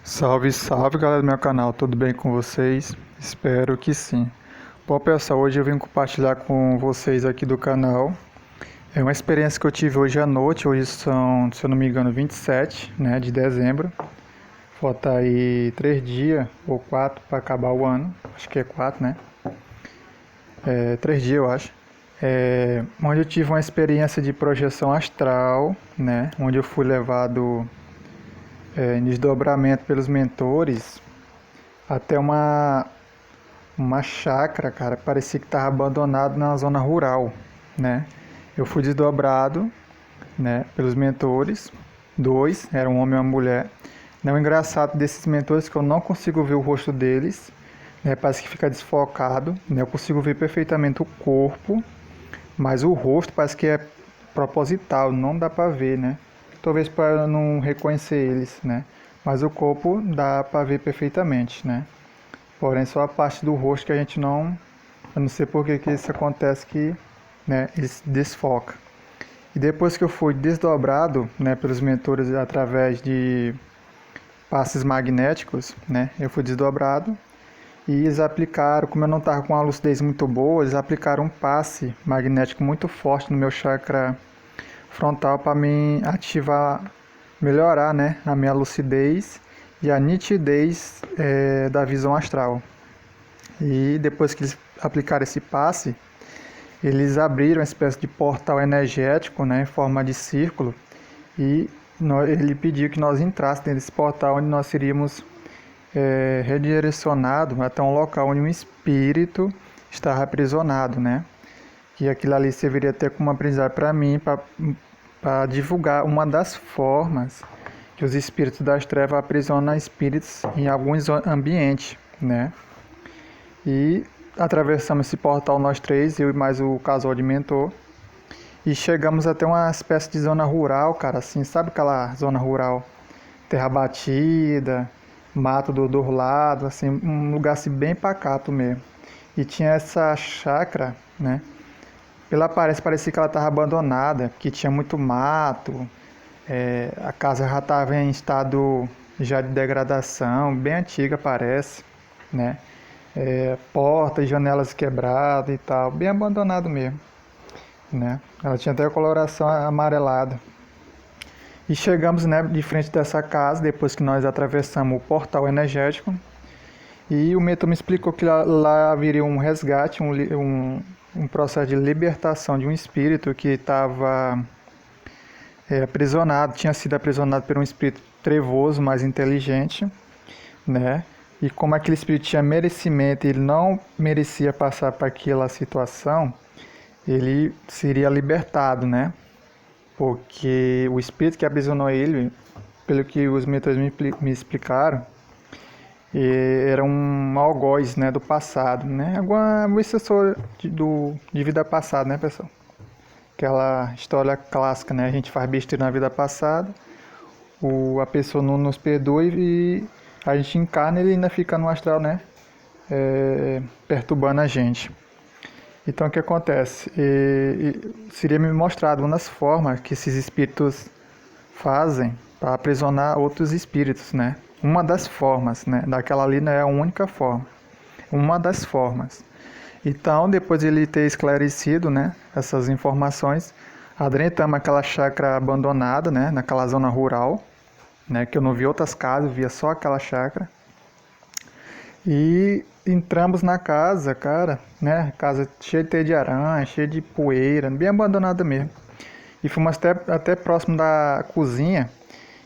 Salve, salve galera do meu canal, tudo bem com vocês? Espero que sim. Bom pessoal, hoje eu vim compartilhar com vocês aqui do canal uma experiência que eu tive hoje à noite. Hoje são, se eu não me engano, 27, né, de dezembro. Falta aí 3 dias ou 4 para acabar o ano, acho que é 4, né? 3 dias eu acho. Onde eu tive uma experiência de projeção astral, né, onde eu fui levado em desdobramento pelos mentores até uma chácara, cara, parecia que estava abandonado na zona rural, né? Eu fui desdobrado, né, pelos mentores, dois, era um homem e uma mulher. Né, o engraçado desses mentores é que eu não consigo ver o rosto deles, né, parece que fica desfocado, né, eu consigo ver perfeitamente o corpo, mas o rosto parece que é proposital, não dá para ver, né? Talvez para não reconhecer eles, né? Mas o corpo dá para ver perfeitamente, né? Porém, só a parte do rosto que a gente não... Eu não sei por que isso acontece, que, né, ele se desfoca. E depois que eu fui desdobrado, né, pelos mentores através de passes magnéticos, né, eu fui desdobrado e eles aplicaram, como eu não estava com uma lucidez muito boa, eles aplicaram um passe magnético muito forte no meu chakra frontal para me ativar, melhorar, né, a minha lucidez e a nitidez da visão astral. E depois que eles aplicaram esse passe, eles abriram uma espécie de portal energético, né, em forma de círculo, e ele pediu que nós entrássemos dentro desse portal, onde nós seríamos redirecionados até um local onde um espírito estava aprisionado, né? Que aquilo ali serviria até como aprendizado para mim, para divulgar uma das formas que os espíritos das trevas aprisionam espíritos em alguns ambientes, né? E atravessamos esse portal nós três, eu e mais o casal de mentor, e chegamos até uma espécie de zona rural, cara, assim, sabe aquela zona rural? Terra batida, mato do lado, assim, um lugar assim bem pacato mesmo. E tinha essa chácara, né? Pela aparência parecia que ela estava abandonada, que tinha muito mato, a casa já estava em estado já de degradação, bem antiga parece, né? Portas e janelas quebradas e tal, bem abandonado mesmo, né? Ela tinha até a coloração amarelada. E chegamos, né, de frente dessa casa, depois que nós atravessamos o portal energético, e o mentor me explicou que lá haveria um resgate, um processo de libertação de um espírito que estava aprisionado, tinha sido aprisionado por um espírito trevoso, mais inteligente, né? E como aquele espírito tinha merecimento, ele não merecia passar por aquela situação, ele seria libertado, né? Porque o espírito que aprisionou ele, pelo que os mentores me explicaram, era um algoz, né, do passado, né? Alguma obsessor de vida passada, né, pessoal? Aquela história clássica, né? A gente faz besteira na vida passada, a pessoa não nos perdoa e a gente encarna e ele ainda fica no astral, né? Perturbando a gente. Então o que acontece? Seria me mostrado uma das formas que esses espíritos fazem para aprisionar outros espíritos, né? Uma das formas, né? Daquela ali não é a única forma. Uma das formas. Então, depois de ele ter esclarecido, né, essas informações, adentramos aquela chácara abandonada, né, naquela zona rural, né, que eu não vi outras casas, eu via só aquela chácara. E entramos na casa, cara, né, casa cheia de teia de aranha, cheia de poeira, bem abandonada mesmo. E fomos até próximo da cozinha,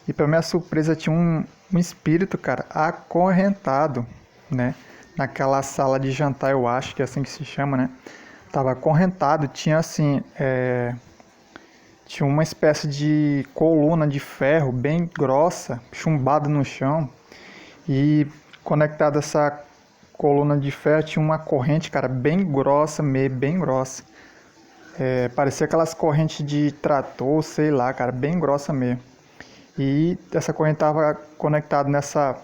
e para minha surpresa tinha um espírito, cara, acorrentado, né, naquela sala de jantar, eu acho que é assim que se chama, né? Tava acorrentado, tinha assim, tinha uma espécie de coluna de ferro bem grossa, chumbada no chão, e conectada a essa coluna de ferro tinha uma corrente, cara, bem grossa mesmo, bem grossa. Parecia aquelas correntes de trator, sei lá, cara, bem grossa mesmo. E essa corrente estava conectada nessa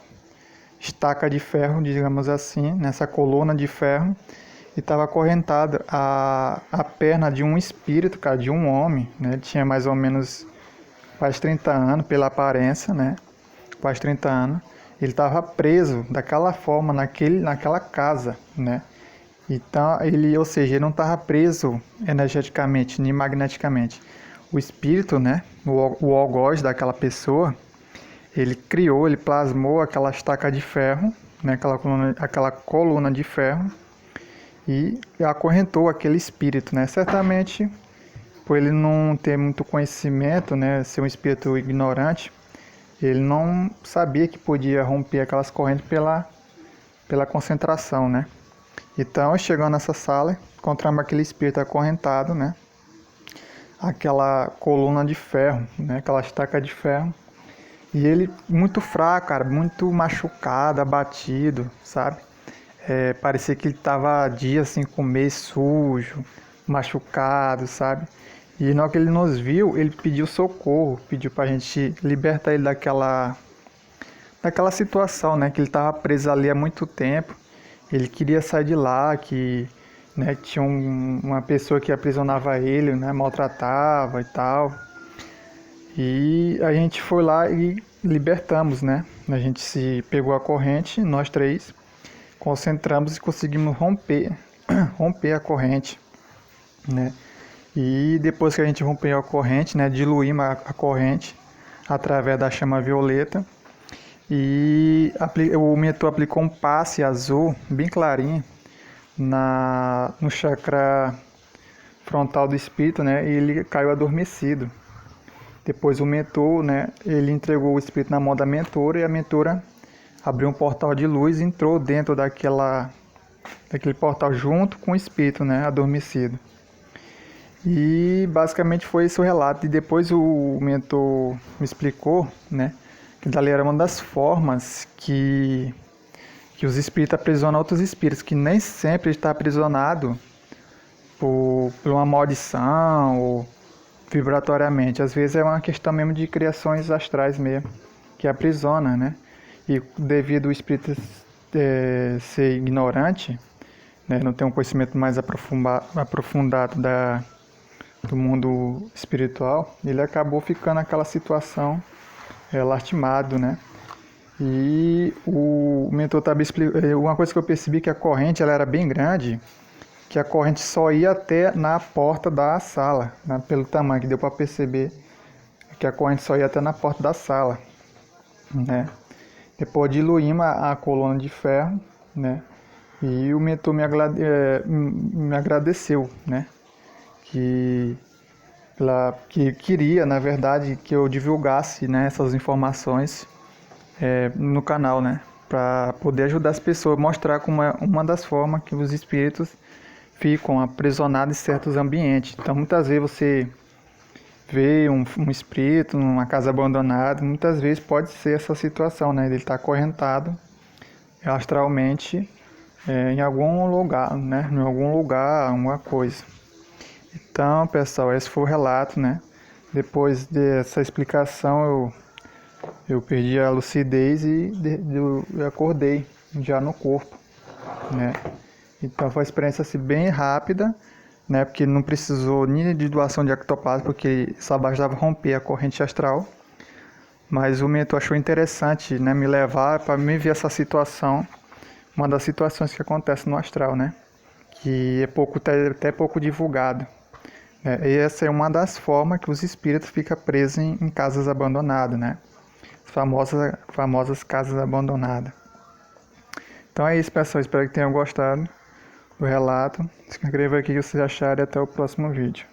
estaca de ferro, digamos assim, nessa coluna de ferro, e estava acorrentada a perna de um espírito, cara, de um homem, né? Ele tinha mais ou menos quase 30 anos, pela aparência, né? Quase 30 anos. ele estava preso daquela forma naquela casa, né? Então, ou seja, ele não estava preso energeticamente nem magneticamente. O espírito, né, o algoz daquela pessoa, ele plasmou aquela estaca de ferro, né, aquela coluna de ferro, e acorrentou aquele espírito, né? Certamente, por ele não ter muito conhecimento, né, ser um espírito ignorante, ele não sabia que podia romper aquelas correntes pela concentração, né? Então, chegando nessa sala, encontramos aquele espírito acorrentado, né? Aquela coluna de ferro, né? Aquela estaca de ferro. E ele muito fraco, cara, muito machucado, abatido, sabe? Parecia que ele estava dias sem comer, sujo, machucado, sabe? E na hora que ele nos viu, ele pediu socorro, pediu pra gente libertar ele daquela situação, né? Que ele estava preso ali há muito tempo. Ele queria sair de lá, que, né, tinha uma pessoa que aprisionava ele, né? Maltratava e tal. E a gente foi lá e libertamos, né? A gente se pegou a corrente, nós três, concentramos e conseguimos romper a corrente, né? E depois que a gente rompeu a corrente, né, diluímos a corrente através da chama violeta e o mentor aplicou um passe azul bem clarinho no chakra frontal do espírito, né? E ele caiu adormecido. Depois o mentor, né, ele entregou o espírito na mão da mentora e a mentora abriu um portal de luz e entrou dentro daquele portal junto com o espírito, né, adormecido. E basicamente foi esse o relato. E depois o mentor me explicou, né, que dali era uma das formas que os espíritos aprisionam outros espíritos, que nem sempre está aprisionado por uma maldição ou vibratoriamente. Às vezes é uma questão mesmo de criações astrais mesmo, que aprisiona, né? E devido ao espírito ser ignorante, né, não ter um conhecimento mais aprofundado do mundo espiritual, ele acabou ficando naquela situação lastimado, né? E o mentor estava explicando, uma coisa que eu percebi que a corrente ela era bem grande, que a corrente só ia até na porta da sala, né? Pelo tamanho que deu para perceber que a corrente só ia até na porta da sala, né? Depois diluímos a coluna de ferro, né? E o mentor me agradeceu, né? Que queria, na verdade, que eu divulgasse, né, essas informações no canal, né? Para poder ajudar as pessoas, mostrar como é uma das formas que os espíritos ficam aprisionados em certos ambientes. Então, muitas vezes você vê um espírito numa casa abandonada, muitas vezes pode ser essa situação, né? Ele está acorrentado astralmente em algum lugar, né? Em algum lugar, alguma coisa. Então, pessoal, esse foi o relato, né? Depois dessa explicação, eu perdi a lucidez e eu acordei já no corpo, né? Então foi uma experiência assim, bem rápida, né? Porque não precisou nem de doação de ectoplasma, porque só bastava romper a corrente astral. Mas o mentor achou interessante, né, me levar para me ver essa situação, uma das situações que acontece no astral, né? Que é até pouco divulgado. E essa é uma das formas que os espíritos ficam presos em casas abandonadas, né? Famosas casas abandonadas. Então é isso, pessoal. Espero que tenham gostado do relato. Se inscreva aqui se vocês acharem e até o próximo vídeo.